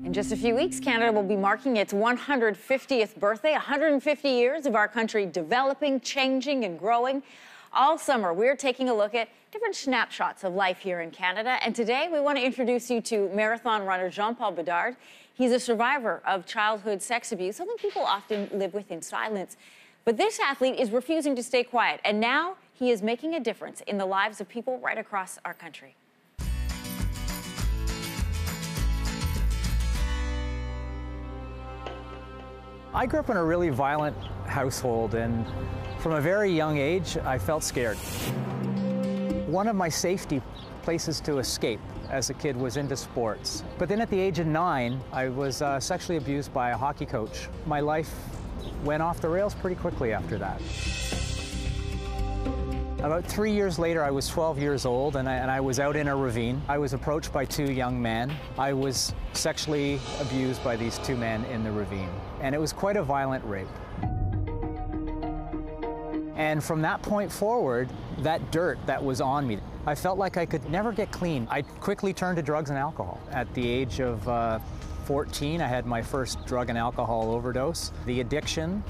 In just a few weeks, Canada will be marking its 150th birthday, 150 years of our country developing, changing, and growing. All summer, we're taking a look at different snapshots of life here in Canada. And today, we want to introduce you to marathon runner Jean-Paul Bédard. He's a survivor of childhood sex abuse, something people often live with in silence. But this athlete is refusing to stay quiet, and now he is making a difference in the lives of people right across our country. I grew up in a really violent household, and from a very young age, I felt scared. One of my safety places to escape as a kid was into sports. But then at the age of 9, I was sexually abused by a hockey coach. My life went off the rails pretty quickly after that. About 3 years later, I was 12 years old, and I was out in a ravine. I was approached by 2 young men. I was sexually abused by these 2 men in the ravine, and it was quite a violent rape. And from that point forward, that dirt that was on me, I felt like I could never get clean. I quickly turned to drugs and alcohol. At the age of 14, I had my first drug and alcohol overdose. The addiction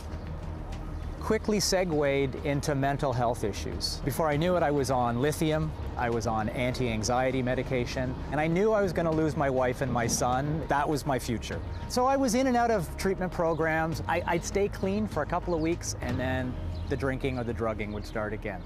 quickly segued into mental health issues. Before I knew it, I was on lithium, I was on anti-anxiety medication, and I knew I was going to lose my wife and my son. That was my future. So I was in and out of treatment programs. I'd stay clean for a couple of weeks, and then the drinking or the drugging would start again.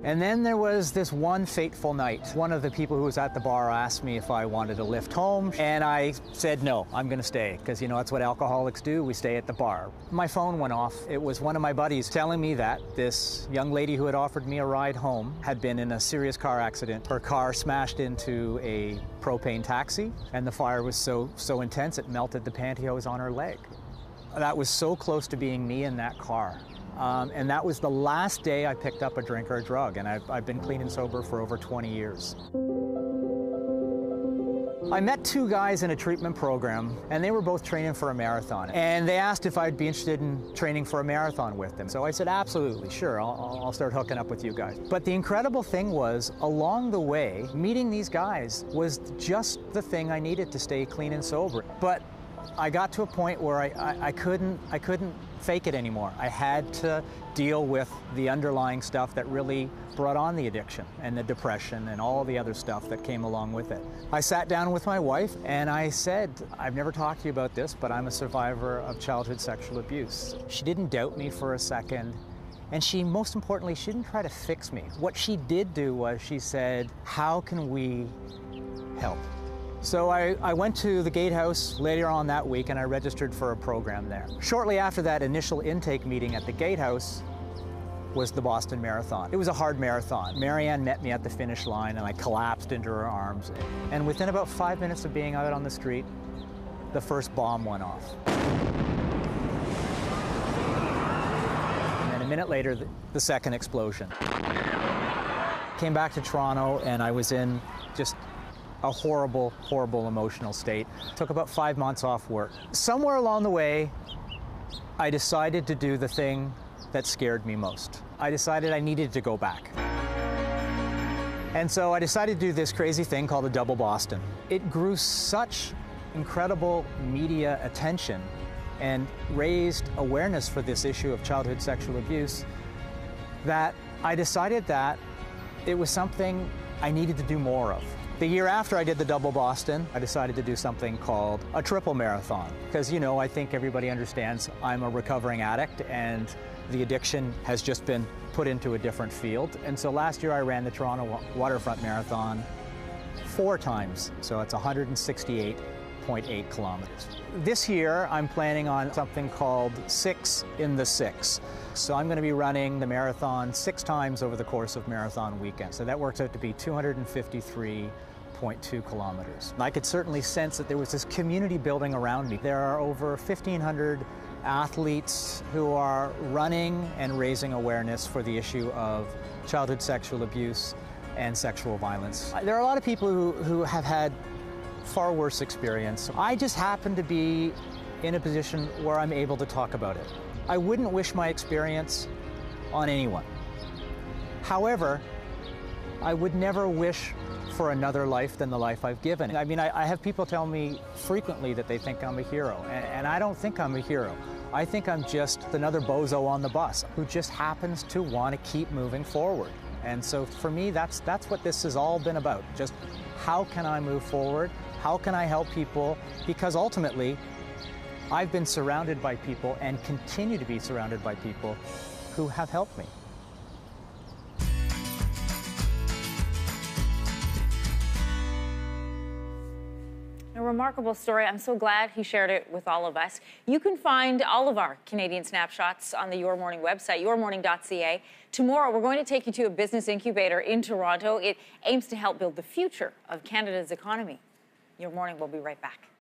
And then there was this one fateful night. One of the people who was at the bar asked me if I wanted to lift home, and I said no, I'm gonna stay, because you know that's what alcoholics do, we stay at the bar. My phone went off. It was one of my buddies telling me that this young lady who had offered me a ride home had been in a serious car accident. Her car smashed into a propane taxi, and the fire was so intense it melted the pantyhose on her leg. That was so close to being me in that car. And that was the last day I picked up a drink or a drug, and I've been clean and sober for over 20 years. I met 2 guys in a treatment program, and they were both training for a marathon. And they asked if I'd be interested in training for a marathon with them. So I said, absolutely, sure, I'll start hooking up with you guys. But the incredible thing was, along the way, meeting these guys was just the thing I needed to stay clean and sober. But I got to a point where I couldn't fake it anymore. I had to deal with the underlying stuff that really brought on the addiction and the depression and all the other stuff that came along with it. I sat down with my wife and I said, I've never talked to you about this, but I'm a survivor of childhood sexual abuse. She didn't doubt me for a second, and she, most importantly, she didn't try to fix me. What she did do was she said, how can we help? So I went to the Gatehouse later on that week, and I registered for a program there. Shortly after that initial intake meeting at the Gatehouse was the Boston Marathon. It was a hard marathon. Marianne met me at the finish line, and I collapsed into her arms. And within about 5 minutes of being out on the street, the first bomb went off. And then a minute later, the second explosion. Came back to Toronto, and I was in just a horrible, horrible emotional state. Took about 5 months off work. Somewhere along the way, I decided to do the thing that scared me most. I decided I needed to go back. And so I decided to do this crazy thing called a double Boston. It grew such incredible media attention and raised awareness for this issue of childhood sexual abuse that I decided that it was something I needed to do more of. The year after I did the double Boston, I decided to do something called a triple marathon. Because, you know, I think everybody understands I'm a recovering addict, and the addiction has just been put into a different field. And so last year I ran the Toronto Waterfront Marathon 4 times. So it's 168.8 kilometers. This year I'm planning on something called 6 in the 6. So I'm going to be running the marathon 6 times over the course of marathon weekend. So that works out to be 253.2 kilometers. I could certainly sense that there was this community building around me. There are over 1,500 athletes who are running and raising awareness for the issue of childhood sexual abuse and sexual violence. There are a lot of people who have had far worse experience. I just happen to be in a position where I'm able to talk about it. I wouldn't wish my experience on anyone. However, I would never wish for another life than the life I've given. I mean, I have people tell me frequently that they think I'm a hero, and I don't think I'm a hero. I think I'm just another bozo on the bus who just happens to want to keep moving forward. And so for me, that's what this has all been about. Just how can I move forward? How can I help people? Because ultimately, I've been surrounded by people and continue to be surrounded by people who have helped me. A remarkable story. I'm so glad he shared it with all of us. You can find all of our Canadian snapshots on the Your Morning website, yourmorning.ca. Tomorrow, we're going to take you to a business incubator in Toronto. It aims to help build the future of Canada's economy. Your Morning will be right back.